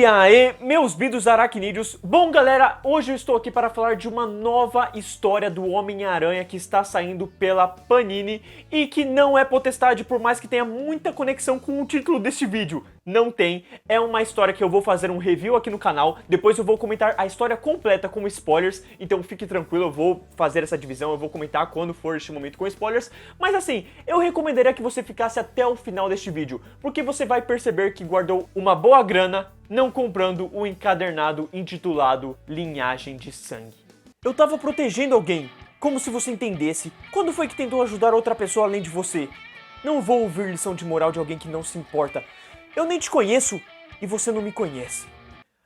E aí, meus bidos aracnídeos. Bom, galera, hoje eu estou aqui para falar de uma nova história do Homem-Aranha que está saindo pela Panini e que não é potestade, por mais que tenha muita conexão com o título deste vídeo. Não tem, é uma história que eu vou fazer um review aqui no canal, depois eu vou comentar a história completa com spoilers, então fique tranquilo, eu vou fazer essa divisão, eu vou comentar quando for este momento com spoilers, mas assim, eu recomendaria que você ficasse até o final deste vídeo, porque você vai perceber que guardou uma boa grana não comprando o encadernado intitulado Linhagem de Sangue. Eu tava protegendo alguém, como se você entendesse. Quando foi que tentou ajudar outra pessoa além de você? Não vou ouvir lição de moral de alguém que não se importa. Eu nem te conheço e você não me conhece.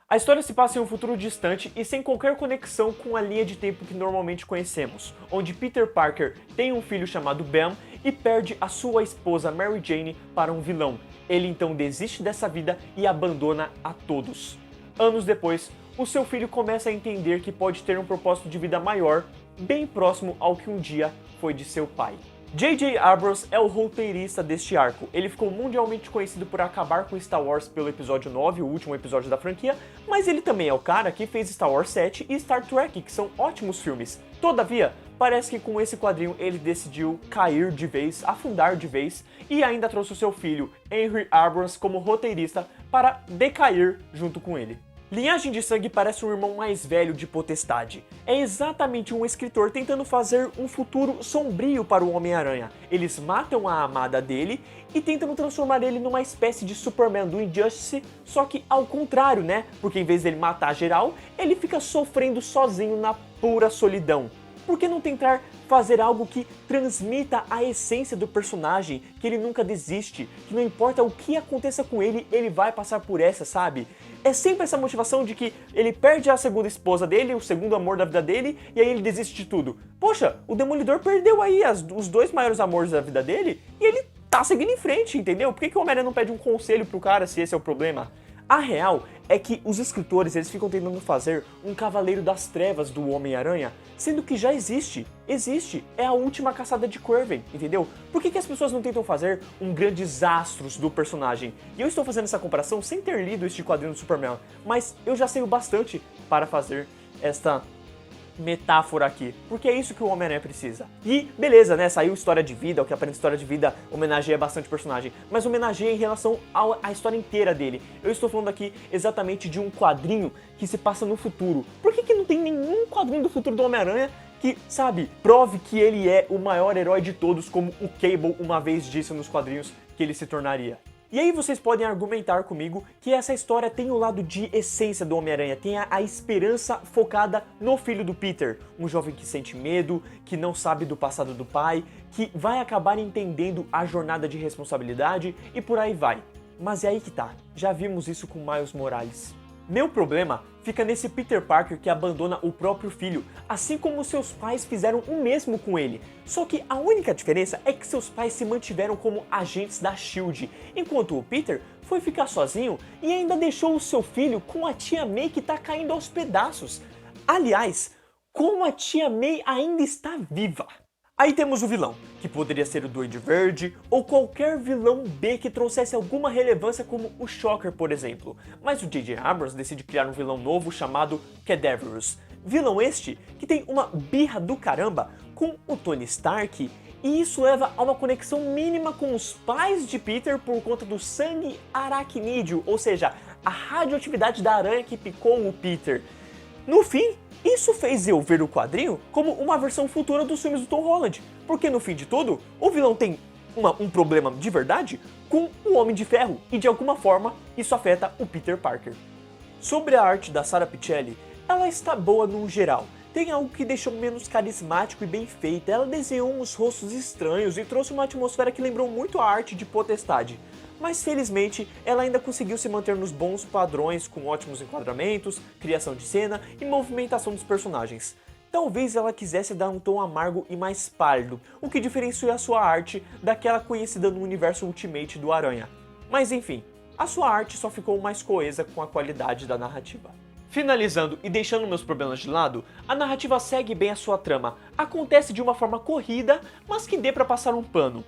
A história se passa em um futuro distante e sem qualquer conexão com a linha de tempo que normalmente conhecemos, onde Peter Parker tem um filho chamado Ben e perde a sua esposa Mary Jane para um vilão. Ele então desiste dessa vida e abandona a todos. Anos depois, o seu filho começa a entender que pode ter um propósito de vida maior, bem próximo ao que um dia foi de seu pai. J.J. Abrams é o roteirista deste arco. Ele ficou mundialmente conhecido por acabar com Star Wars pelo episódio 9, o último episódio da franquia, mas ele também é o cara que fez Star Wars 7 e Star Trek, que são ótimos filmes. Todavia, parece que com esse quadrinho ele decidiu cair de vez, afundar de vez, e ainda trouxe o seu filho, Henry Abrams, como roteirista para decair junto com ele. Linhagem de Sangue parece um irmão mais velho de Potestade. É exatamente um escritor tentando fazer um futuro sombrio para o Homem-Aranha. Eles matam a amada dele e tentam transformar ele numa espécie de Superman do Injustice, só que ao contrário, né? Porque em vez dele matar geral, ele fica sofrendo sozinho na pura solidão. Por que não tentar fazer algo que transmita a essência do personagem, que ele nunca desiste, que não importa o que aconteça com ele, ele vai passar por essa, sabe? É sempre essa motivação de que ele perde a segunda esposa dele, o segundo amor da vida dele, e aí ele desiste de tudo. Poxa, o Demolidor perdeu aí os dois maiores amores da vida dele, e ele tá seguindo em frente, entendeu? Por que o Homem-Aranha não pede um conselho pro cara se esse é o problema? A real é que os escritores eles ficam tentando fazer um Cavaleiro das Trevas do Homem-Aranha, sendo que já existe, é a última caçada de Kraven, entendeu? Por que as pessoas não tentam fazer um Grandes Astros do personagem? E eu estou fazendo essa comparação sem ter lido este quadrinho do Superman, mas eu já sei o bastante para fazer esta metáfora aqui, porque é isso que o Homem-Aranha precisa. E beleza, né, saiu História de Vida, o que aparenta História de Vida homenageia bastante o personagem, mas homenageia em relação à história inteira dele. Eu estou falando aqui exatamente de um quadrinho que se passa no futuro. Por que não tem nenhum quadrinho do futuro do Homem-Aranha que, sabe, prove que ele é o maior herói de todos, como o Cable uma vez disse nos quadrinhos que ele se tornaria? E aí vocês podem argumentar comigo que essa história tem o lado de essência do Homem-Aranha, tem a esperança focada no filho do Peter, um jovem que sente medo, que não sabe do passado do pai, que vai acabar entendendo a jornada de responsabilidade e por aí vai. Mas é aí que tá, já vimos isso com Miles Morales. Meu problema fica nesse Peter Parker que abandona o próprio filho, assim como seus pais fizeram o mesmo com ele. Só que a única diferença é que seus pais se mantiveram como agentes da SHIELD, enquanto o Peter foi ficar sozinho e ainda deixou o seu filho com a tia May que tá caindo aos pedaços. Aliás, como a tia May ainda está viva. Aí temos o vilão, que poderia ser o Duende Verde ou qualquer vilão B que trouxesse alguma relevância como o Shocker, por exemplo. Mas o J.J. Abrams decide criar um vilão novo chamado Cadaverous. Vilão este que tem uma birra do caramba com o Tony Stark e isso leva a uma conexão mínima com os pais de Peter por conta do sangue aracnídeo, ou seja, a radioatividade da aranha que picou o Peter. No fim, isso fez eu ver o quadrinho como uma versão futura dos filmes do Tom Holland, porque no fim de tudo, o vilão tem um problema de verdade com o Homem de Ferro e de alguma forma isso afeta o Peter Parker. Sobre a arte da Sara Pichelli, ela está boa no geral. Tem algo que deixou menos carismático e bem feita, ela desenhou uns rostos estranhos e trouxe uma atmosfera que lembrou muito a arte de Potestade. Mas felizmente ela ainda conseguiu se manter nos bons padrões com ótimos enquadramentos, criação de cena e movimentação dos personagens. Talvez ela quisesse dar um tom amargo e mais pálido, o que diferencia a sua arte daquela conhecida no universo Ultimate do Aranha. Mas enfim, a sua arte só ficou mais coesa com a qualidade da narrativa. Finalizando e deixando meus problemas de lado, a narrativa segue bem a sua trama, acontece de uma forma corrida, mas que dê pra passar um pano.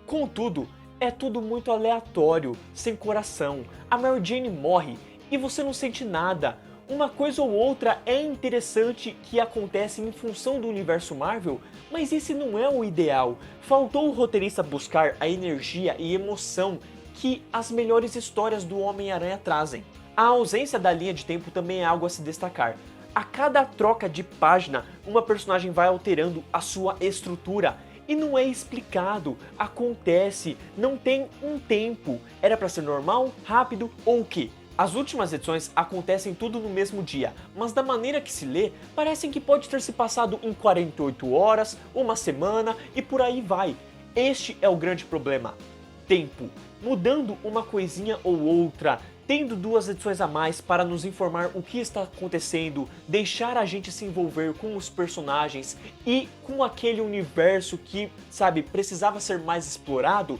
Contudo, é tudo muito aleatório, sem coração. A Mary Jane morre e você não sente nada. Uma coisa ou outra é interessante que acontece em função do universo Marvel, mas esse não é o ideal. Faltou o roteirista buscar a energia e emoção que as melhores histórias do Homem-Aranha trazem. A ausência da linha de tempo também é algo a se destacar. A cada troca de página, uma personagem vai alterando a sua estrutura. E não é explicado, acontece, não tem um tempo. Era pra ser normal, rápido ou o quê? As últimas edições acontecem tudo no mesmo dia, mas da maneira que se lê, parecem que pode ter se passado em 48 horas, uma semana e por aí vai. Este é o grande problema. Tempo. Mudando uma coisinha ou outra, tendo 2 edições a mais para nos informar o que está acontecendo, deixar a gente se envolver com os personagens e com aquele universo que, sabe, precisava ser mais explorado,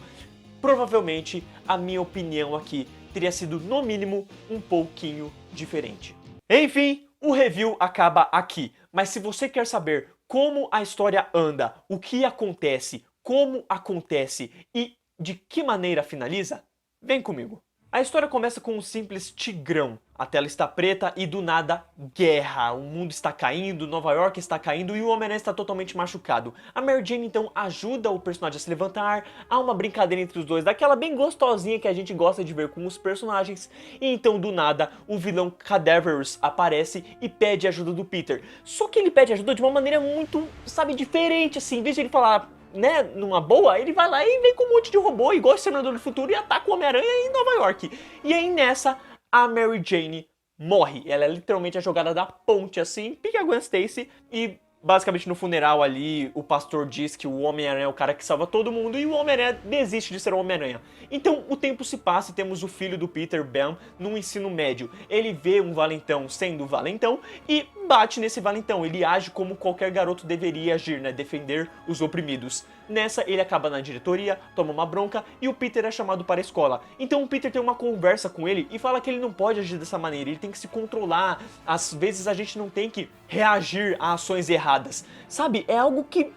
provavelmente a minha opinião aqui teria sido, no mínimo, um pouquinho diferente. Enfim, o review acaba aqui, mas se você quer saber como a história anda, o que acontece, como acontece e de que maneira finaliza, vem comigo. A história começa com um simples tigrão. A tela está preta e do nada, guerra. O mundo está caindo, Nova York está caindo e o Homem-Aranha está totalmente machucado. A Mary Jane então ajuda o personagem a se levantar, há uma brincadeira entre os dois, daquela bem gostosinha que a gente gosta de ver com os personagens. E então do nada, o vilão Cadaverous aparece e pede ajuda do Peter. Só que ele pede ajuda de uma maneira muito, sabe, diferente assim. Em vez de ele falar, né, numa boa, ele vai lá e vem com um monte de robô, igual o Senador do Futuro, e ataca o Homem-Aranha em Nova York. E aí nessa, a Mary Jane morre. Ela é literalmente a jogada da ponte, assim, pique a Gwen Stacy, e basicamente no funeral ali, o pastor diz que o Homem-Aranha é o cara que salva todo mundo, e o Homem-Aranha desiste de ser o Homem-Aranha. Então o tempo se passa e temos o filho do Peter, Ben, no ensino médio. Ele vê um valentão sendo valentão e bate nesse valentão. Ele age como qualquer garoto deveria agir, né? Defender os oprimidos. Nessa, ele acaba na diretoria, toma uma bronca e o Peter é chamado para a escola. Então o Peter tem uma conversa com ele e fala que ele não pode agir dessa maneira, ele tem que se controlar. Às vezes a gente não tem que reagir a ações erradas. Sabe? É algo que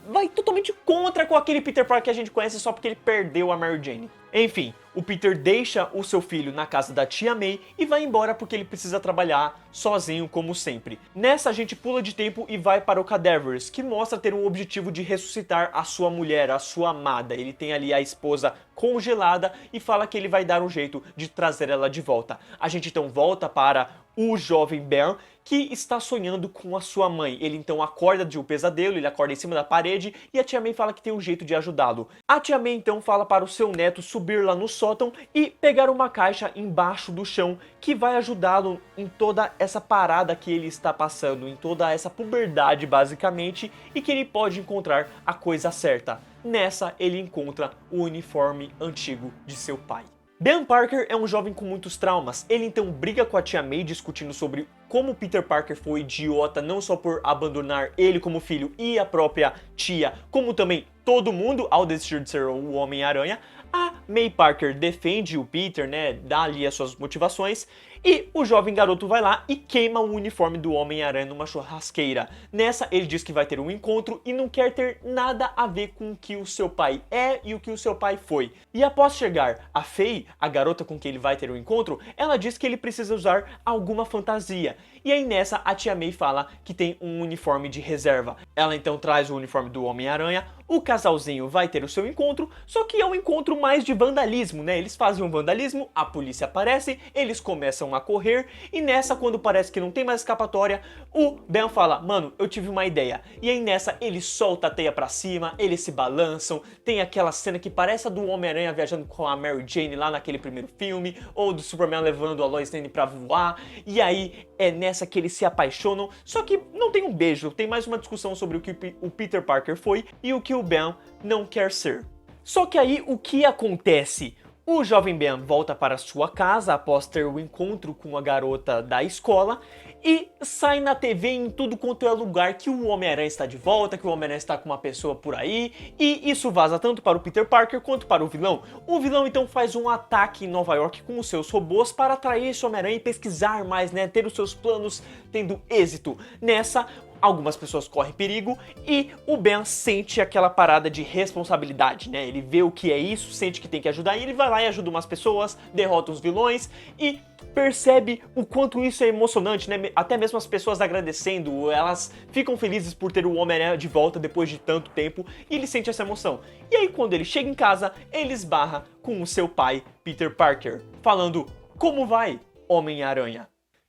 vai totalmente contra com aquele Peter Parker que a gente conhece só porque ele perdeu a Mary Jane. Enfim, o Peter deixa o seu filho na casa da tia May e vai embora porque ele precisa trabalhar sozinho como sempre. Nessa a gente pula de tempo e vai para o Cadaverous, que mostra ter um objetivo de ressuscitar a sua mulher, a sua amada. Ele tem ali a esposa congelada e fala que ele vai dar um jeito de trazer ela de volta. A gente então volta para o jovem Ben, que está sonhando com a sua mãe. Ele então acorda de um pesadelo, ele acorda em cima da parede e a tia May fala que tem um jeito de ajudá-lo. A tia May então fala para o seu neto subir lá no sótão e pegar uma caixa embaixo do chão que vai ajudá-lo em toda essa parada que ele está passando, em toda essa puberdade basicamente, e que ele pode encontrar a coisa certa. Nessa ele encontra o uniforme antigo de seu pai. Ben Parker é um jovem com muitos traumas. Ele então briga com a tia May discutindo sobre como Peter Parker foi idiota não só por abandonar ele como filho e a própria tia, como também todo mundo ao desistir de ser o Homem-Aranha. A May Parker defende o Peter, né, dá ali as suas motivações, e o jovem garoto vai lá e queima o uniforme do Homem-Aranha numa churrasqueira. Nessa, ele diz que vai ter um encontro e não quer ter nada a ver com o que o seu pai é e o que o seu pai foi. E após chegar a Faye, a garota com quem ele vai ter um encontro, ela diz que ele precisa usar alguma fantasia. E aí nessa, a tia May fala que tem um uniforme de reserva. Ela então traz o uniforme do Homem-Aranha, o casalzinho vai ter o seu encontro, só que é um encontro mais de vandalismo, né? Eles fazem um vandalismo, a polícia aparece, eles começam a correr, e nessa, quando parece que não tem mais escapatória, o Ben fala, mano, eu tive uma ideia. E aí nessa, ele solta a teia pra cima, eles se balançam, tem aquela cena que parece a do Homem-Aranha viajando com a Mary Jane lá naquele primeiro filme, ou do Superman levando a Lois Lane pra voar, e aí é nessa que eles se apaixonam, só que não tem um beijo, tem mais uma discussão sobre o que o Peter Parker foi e o que o Ben não quer ser. Só que aí o que acontece? O jovem Ben volta para sua casa após ter o encontro com a garota da escola e sai na TV em tudo quanto é lugar que o Homem-Aranha está de volta, que o Homem-Aranha está com uma pessoa por aí, e isso vaza tanto para o Peter Parker quanto para o vilão. O vilão então faz um ataque em Nova York com os seus robôs para atrair esse Homem-Aranha e pesquisar mais, né, ter os seus planos tendo êxito. Nessa, algumas pessoas correm perigo e o Ben sente aquela parada de responsabilidade, né? Ele vê o que é isso, sente que tem que ajudar e ele vai lá e ajuda umas pessoas, derrota os vilões e percebe o quanto isso é emocionante, né? Até mesmo as pessoas agradecendo, elas ficam felizes por ter o Homem-Aranha de volta depois de tanto tempo e ele sente essa emoção. E aí quando ele chega em casa, ele esbarra com o seu pai, Peter Parker, falando: "Como vai, Homem-Aranha?"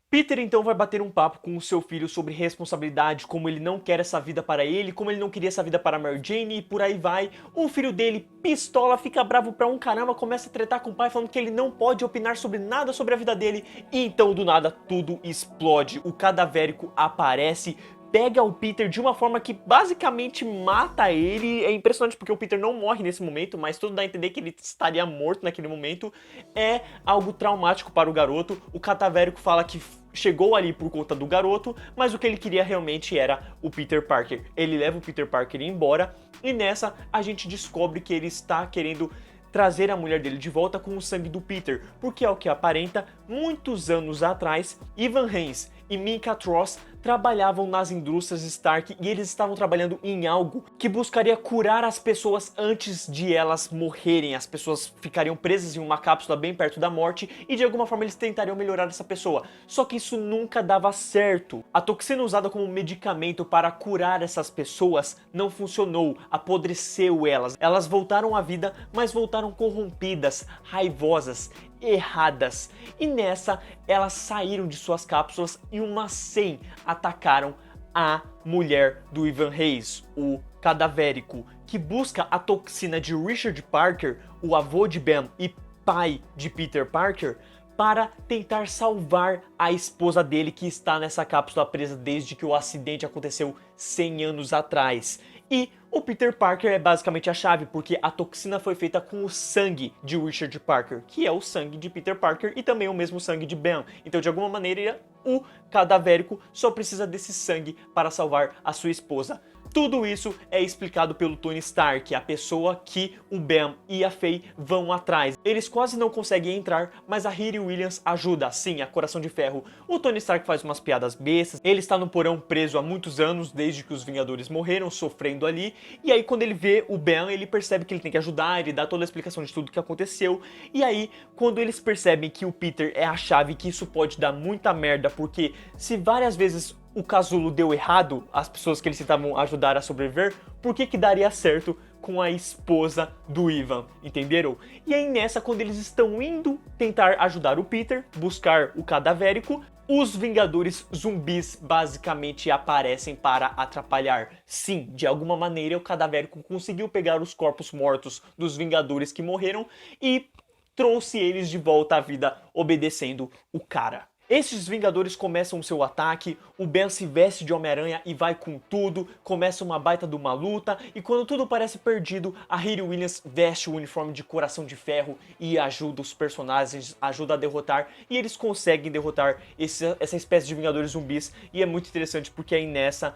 Peter então vai bater um papo com o seu filho sobre responsabilidade, como ele não quer essa vida para ele, como ele não queria essa vida para a Mary Jane e por aí vai. O filho dele, pistola, fica bravo pra um caramba, começa a tretar com o pai falando que ele não pode opinar sobre nada sobre a vida dele. E então do nada tudo explode, o cadavérico aparece, pega o Peter de uma forma que basicamente mata ele. É impressionante porque o Peter não morre nesse momento, mas tudo dá a entender que ele estaria morto naquele momento. É algo traumático para o garoto. O cadavérico fala que chegou ali por conta do garoto, mas o que ele queria realmente era o Peter Parker. Ele leva o Peter Parker embora e nessa a gente descobre que ele está querendo trazer a mulher dele de volta com o sangue do Peter, porque ao que aparenta, muitos anos atrás, Ivan Reis e Micah Tross trabalhavam nas indústrias Stark e eles estavam trabalhando em algo que buscaria curar as pessoas antes de elas morrerem. As pessoas ficariam presas em uma cápsula bem perto da morte e de alguma forma eles tentariam melhorar essa pessoa. Só que isso nunca dava certo. A toxina usada como medicamento para curar essas pessoas não funcionou, apodreceu elas. Elas voltaram à vida, mas voltaram corrompidas, raivosas, erradas. E nessa, elas saíram de suas cápsulas e umas 100 atacaram a mulher do Ivan Reis, o cadavérico, que busca a toxina de Richard Parker, o avô de Ben e pai de Peter Parker, para tentar salvar a esposa dele que está nessa cápsula presa desde que o acidente aconteceu 100 anos atrás. E o Peter Parker é basicamente a chave, porque a toxina foi feita com o sangue de Richard Parker, que é o sangue de Peter Parker e também o mesmo sangue de Ben. Então, de alguma maneira, o cadavérico só precisa desse sangue para salvar a sua esposa. Tudo isso é explicado pelo Tony Stark, a pessoa que o Ben e a Faye vão atrás. Eles quase não conseguem entrar, mas a Riri Williams ajuda, sim, a Coração de Ferro. O Tony Stark faz umas piadas bestas, ele está no porão preso há muitos anos, desde que os Vingadores morreram, sofrendo ali. E aí quando ele vê o Ben, ele percebe que ele tem que ajudar, ele dá toda a explicação de tudo que aconteceu. E aí, quando eles percebem que o Peter é a chave, que isso pode dar muita merda, porque se várias vezes o casulo deu errado, as pessoas que eles tentavam ajudar a sobreviver, por que que daria certo com a esposa do Ivan, entenderam? E aí nessa, quando eles estão indo tentar ajudar o Peter, buscar o cadavérico, os Vingadores zumbis basicamente aparecem para atrapalhar. Sim, de alguma maneira o cadavérico conseguiu pegar os corpos mortos dos Vingadores que morreram e trouxe eles de volta à vida obedecendo o cara. Esses Vingadores começam o seu ataque, o Ben se veste de Homem-Aranha e vai com tudo, começa uma baita de uma luta, e quando tudo parece perdido, a Riri Williams veste o uniforme de Coração de Ferro e ajuda os personagens, ajuda a derrotar, e eles conseguem derrotar essa espécie de Vingadores zumbis, e é muito interessante porque aí nessa,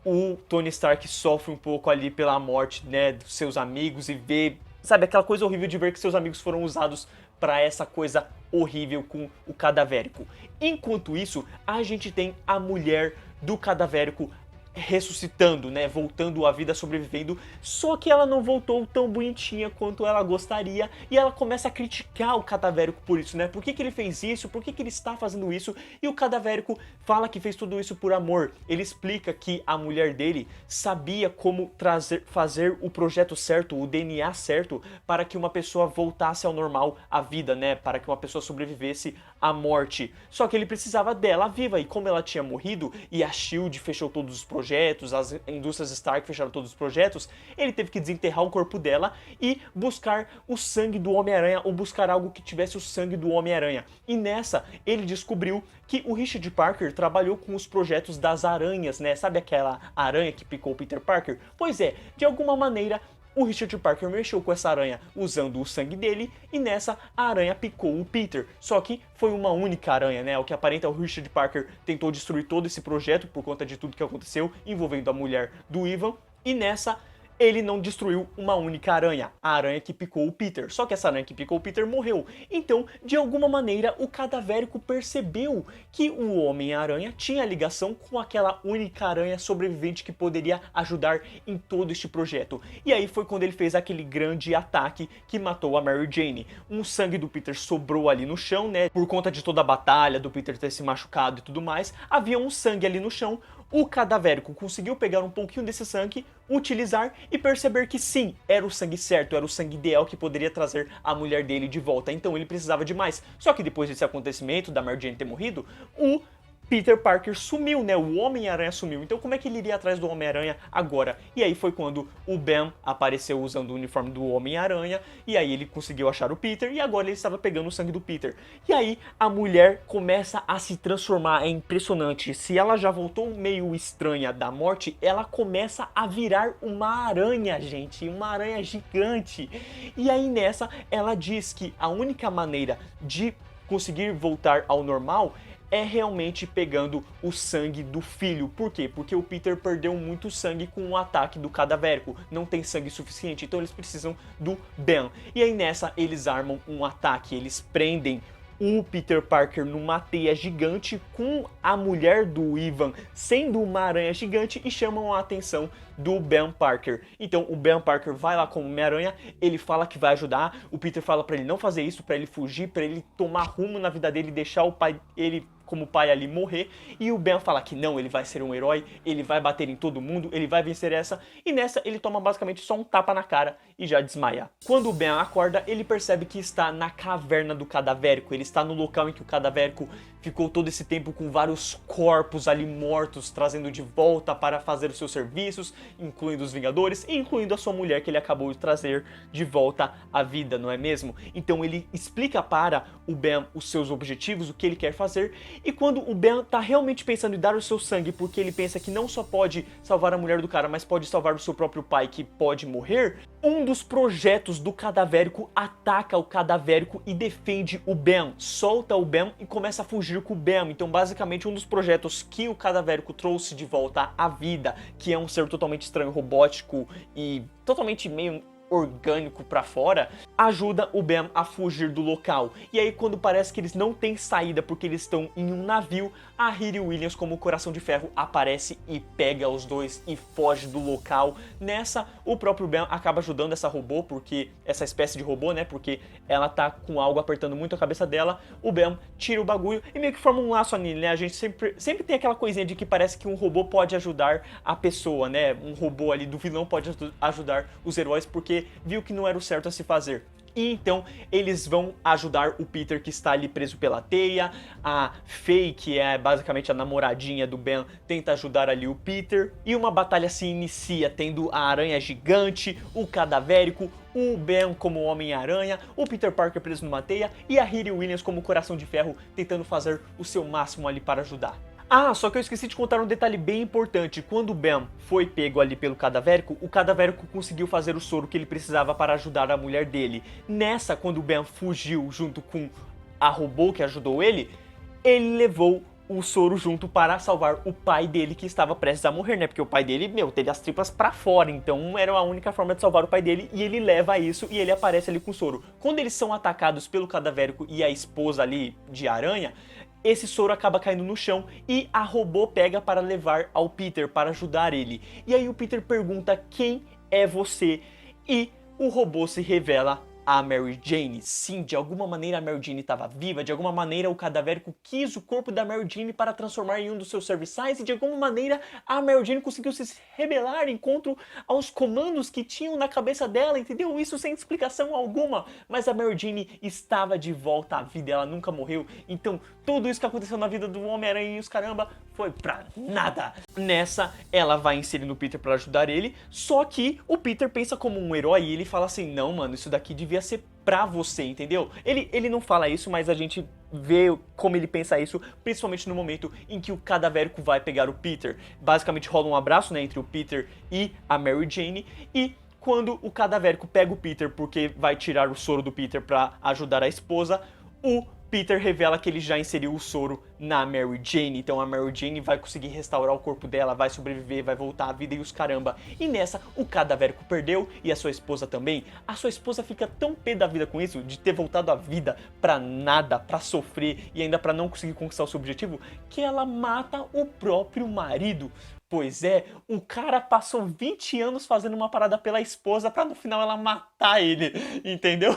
o Tony Stark sofre um pouco ali pela morte, né, dos seus amigos e vê, sabe, aquela coisa horrível de ver que seus amigos foram usados para essa coisa horrível com o cadavérico. Enquanto isso, a gente tem a mulher do cadavérico ressuscitando, né, voltando à vida, sobrevivendo, só que ela não voltou tão bonitinha quanto ela gostaria, e ela começa a criticar o cadavérico por isso, né, por que que ele fez isso, por que que ele está fazendo isso, e o cadavérico fala que fez tudo isso por amor. Ele explica que a mulher dele sabia como fazer o projeto certo, o DNA certo, para que uma pessoa voltasse ao normal, à vida, né, para que uma pessoa sobrevivesse à morte, só que ele precisava dela viva, e como ela tinha morrido, e a SHIELD fechou todos os projetos, as indústrias Stark fecharam todos os projetos, ele teve que desenterrar o corpo dela e buscar o sangue do Homem-Aranha, ou buscar algo que tivesse o sangue do Homem-Aranha. E nessa, ele descobriu que o Richard Parker trabalhou com os projetos das aranhas, né? Sabe aquela aranha que picou o Peter Parker? Pois é, de alguma maneira, o Richard Parker mexeu com essa aranha usando o sangue dele, e nessa a aranha picou o Peter. Só que foi uma única aranha, né? O que aparenta, o Richard Parker tentou destruir todo esse projeto por conta de tudo que aconteceu envolvendo a mulher do Ivan, e nessa ele não destruiu uma única aranha, a aranha que picou o Peter. Só que essa aranha que picou o Peter morreu. Então, de alguma maneira, o cadavérico percebeu que o Homem-Aranha tinha ligação com aquela única aranha sobrevivente que poderia ajudar em todo este projeto. E aí foi quando ele fez aquele grande ataque que matou a Mary Jane. Um sangue do Peter sobrou ali no chão, né? Por conta de toda a batalha, do Peter ter se machucado e tudo mais, havia um sangue ali no chão. O cadavérico conseguiu pegar um pouquinho desse sangue, utilizar e perceber que sim, era o sangue certo, era o sangue ideal que poderia trazer a mulher dele de volta. Então ele precisava de mais. Só que depois desse acontecimento, da Mary Jane ter morrido, o Peter Parker sumiu, né? O Homem-Aranha sumiu. Então como é que ele iria atrás do Homem-Aranha agora? E aí foi quando o Ben apareceu usando o uniforme do Homem-Aranha, e aí ele conseguiu achar o Peter, e agora ele estava pegando o sangue do Peter. E aí a mulher começa a se transformar, é impressionante. Se ela já voltou meio estranha da morte, ela começa a virar uma aranha, gente. Uma aranha gigante. E aí nessa, ela diz que a única maneira de conseguir voltar ao normal é realmente pegando o sangue do filho. Por quê? Porque o Peter perdeu muito sangue com o ataque do cadavérico. Não tem sangue suficiente, então eles precisam do Ben. E aí nessa eles armam um ataque, eles prendem o Peter Parker numa teia gigante com a mulher do Ivan sendo uma aranha gigante e chamam a atenção do Ben Parker. Então o Ben Parker vai lá como Homem-Aranha, ele fala que vai ajudar, o Peter fala pra ele não fazer isso, pra ele fugir, pra ele tomar rumo na vida dele, deixar o pai, ele como pai ali morrer, e o Ben fala que não, ele vai ser um herói, ele vai bater em todo mundo, ele vai vencer essa, e nessa ele toma basicamente só um tapa na cara e já desmaia. Quando o Ben acorda, ele percebe que está na caverna do cadavérico, ele está no local em que o cadavérico ficou todo esse tempo com vários corpos ali mortos, trazendo de volta para fazer os seus serviços, incluindo os Vingadores e incluindo a sua mulher que ele acabou de trazer de volta à vida, não é mesmo? Então ele explica para o Ben os seus objetivos, o que ele quer fazer, e quando o Ben tá realmente pensando em dar o seu sangue, porque ele pensa que não só pode salvar a mulher do cara, mas pode salvar o seu próprio pai que pode morrer, um dos projetos do cadavérico ataca o cadavérico e defende o Ben, solta o Ben e começa a fugir com o Ben. Então basicamente um dos projetos que o cadavérico trouxe de volta à vida, que é um ser totalmente estranho, robótico e totalmente meio orgânico pra fora, ajuda o Ben a fugir do local. E aí quando parece que eles não têm saída porque eles estão em um navio, a Riri Williams como Coração de Ferro aparece e pega os dois e foge do local. Nessa, o próprio Ben acaba ajudando essa robô, porque essa espécie de robô, né, porque ela tá com algo apertando muito a cabeça dela. O Ben tira o bagulho e meio que forma um laço ali, né? A gente sempre tem aquela coisinha de que parece que um robô pode ajudar a pessoa, né? Um robô ali do vilão pode ajudar os heróis porque viu que não era o certo a se fazer. E então eles vão ajudar o Peter que está ali preso pela teia. A Faye, que é basicamente a namoradinha do Ben, tenta ajudar ali o Peter. E uma batalha se inicia, tendo a aranha gigante, o cadavérico, o Ben como Homem-Aranha, o Peter Parker preso numa teia e a Riri Williams como Coração de Ferro tentando fazer o seu máximo ali para ajudar. Ah, só que eu esqueci de contar um detalhe bem importante. Quando o Ben foi pego ali pelo cadavérico, o cadavérico conseguiu fazer o soro que ele precisava para ajudar a mulher dele. Nessa, quando o Ben fugiu junto com a robô que ajudou ele levou o soro junto para salvar o pai dele que estava prestes a morrer, né? Porque o pai dele, teve as tripas pra fora, então era a única forma de salvar o pai dele e ele leva isso e ele aparece ali com o soro. Quando eles são atacados pelo cadavérico e a esposa ali de aranha, esse soro acaba caindo no chão e a robô pega para levar ao Peter, para ajudar ele. E aí o Peter pergunta quem é você e o robô se revela a Mary Jane. Sim, de alguma maneira a Mary Jane estava viva, de alguma maneira o cadavérico quis o corpo da Mary Jane para transformar em um dos seus serviçais e de alguma maneira a Mary Jane conseguiu se rebelar enquanto aos comandos que tinham na cabeça dela, entendeu? Isso sem explicação alguma, mas a Mary Jane estava de volta à vida, ela nunca morreu, então tudo isso que aconteceu na vida do Homem-Aranha e os caramba foi pra nada. Nessa, ela vai inserindo o Peter para ajudar ele, só que o Peter pensa como um herói e ele fala assim, não mano, isso daqui devia ser pra você, entendeu? Ele não fala isso, mas a gente vê como ele pensa isso, principalmente no momento em que o cadavérico vai pegar o Peter. Basicamente rola um abraço, né, entre o Peter e a Mary Jane, e quando o cadavérico pega o Peter porque vai tirar o soro do Peter pra ajudar a esposa, o Peter revela que ele já inseriu o soro na Mary Jane, então a Mary Jane vai conseguir restaurar o corpo dela, vai sobreviver, vai voltar à vida e os caramba. E nessa, o cadavérico perdeu e a sua esposa também. A sua esposa fica tão pé da vida com isso, de ter voltado à vida pra nada, pra sofrer e ainda pra não conseguir conquistar o seu objetivo, que ela mata o próprio marido. Pois é, o cara passou 20 anos fazendo uma parada pela esposa pra no final ela matar ele, entendeu?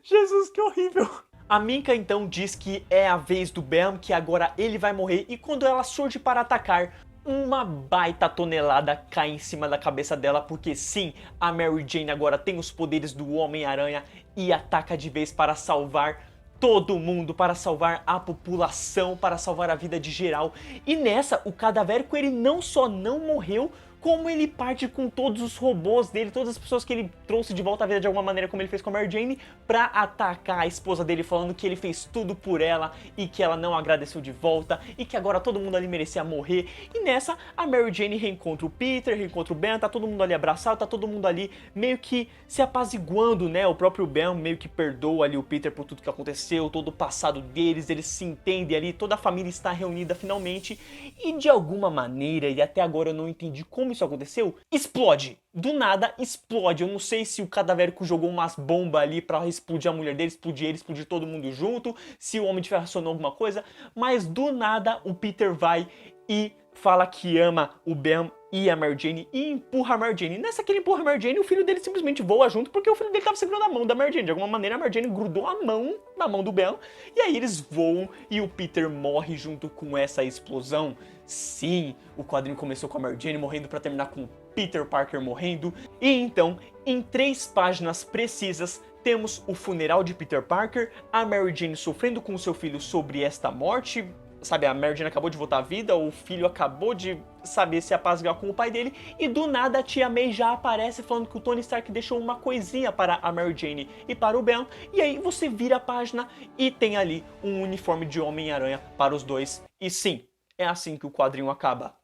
Jesus, que horrível! A Minka então diz que é a vez do Ben, que agora ele vai morrer, e quando ela surge para atacar, uma baita tonelada cai em cima da cabeça dela, porque sim, a Mary Jane agora tem os poderes do Homem-Aranha e ataca de vez para salvar todo mundo, para salvar a população, para salvar a vida de geral. E nessa, o cadavérico ele não só não morreu, como ele parte com todos os robôs dele, todas as pessoas que ele trouxe de volta à vida de alguma maneira, como ele fez com a Mary Jane, pra atacar a esposa dele, falando que ele fez tudo por ela e que ela não agradeceu de volta e que agora todo mundo ali merecia morrer. E nessa, a Mary Jane reencontra o Peter, reencontra o Ben, tá todo mundo ali abraçado, tá todo mundo ali meio que se apaziguando, né? O próprio Ben meio que perdoa ali o Peter por tudo que aconteceu, todo o passado deles, eles se entendem ali, toda a família está reunida finalmente e de alguma maneira, e até agora eu não entendi como isso aconteceu, explode. Do nada explode. Eu não sei se o cadavérico jogou umas bombas ali pra explodir a mulher dele, explodir ele, explodir todo mundo junto, se o Homem de Ferro acionou alguma coisa, mas do nada o Peter vai e fala que ama o Ben e a Mary Jane e empurra a Mary Jane. Nessa que ele empurra a Mary Jane, o filho dele simplesmente voa junto porque o filho dele tava segurando a mão da Mary Jane. De alguma maneira a Mary Jane grudou a mão na mão do Ben e aí eles voam e o Peter morre junto com essa explosão. Sim, o quadrinho começou com a Mary Jane morrendo pra terminar com o Peter Parker morrendo. E então, em 3 páginas precisas, temos o funeral de Peter Parker, a Mary Jane sofrendo com seu filho sobre esta morte. Sabe, a Mary Jane acabou de voltar à vida, o filho acabou de, sabe, se apaziguar com o pai dele, e do nada a tia May já aparece falando que o Tony Stark deixou uma coisinha para a Mary Jane e para o Ben, e aí você vira a página e tem ali um uniforme de Homem-Aranha para os dois, e sim, é assim que o quadrinho acaba.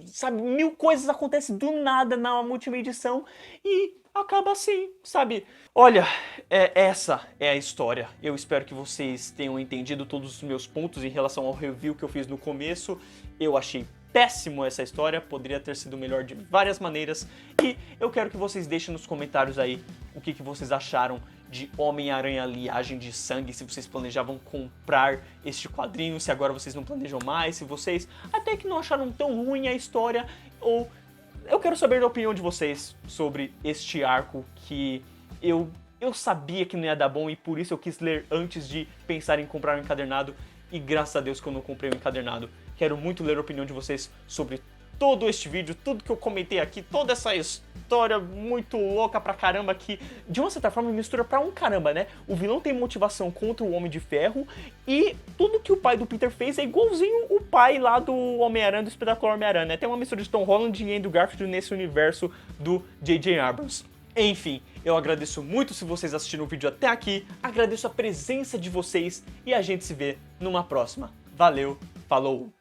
Sabe, 1000 coisas acontecem do nada na última edição e acaba assim, sabe? Olha, essa é a história. Eu espero que vocês tenham entendido todos os meus pontos em relação ao review que eu fiz no começo. Eu achei péssimo essa história, poderia ter sido melhor de várias maneiras. E eu quero que vocês deixem nos comentários aí o que vocês acharam de Homem-Aranha Liagem de Sangue, se vocês planejavam comprar este quadrinho, se agora vocês não planejam mais, se vocês até que não acharam tão ruim a história, ou eu quero saber a opinião de vocês sobre este arco que eu sabia que não ia dar bom e por isso eu quis ler antes de pensar em comprar um encadernado e graças a Deus que eu não comprei um encadernado. Quero muito ler a opinião de vocês sobre todo este vídeo, tudo que eu comentei aqui, toda essa história muito louca pra caramba que, de uma certa forma, mistura pra um caramba, né? O vilão tem motivação contra o Homem de Ferro e tudo que o pai do Peter fez é igualzinho o pai lá do Homem-Aranha, do Espetacular Homem-Aranha, né? Tem uma mistura de Tom Holland e Andrew Garfield nesse universo do J.J. Abrams. Enfim, eu agradeço muito se vocês assistiram o vídeo até aqui, agradeço a presença de vocês e a gente se vê numa próxima. Valeu, falou!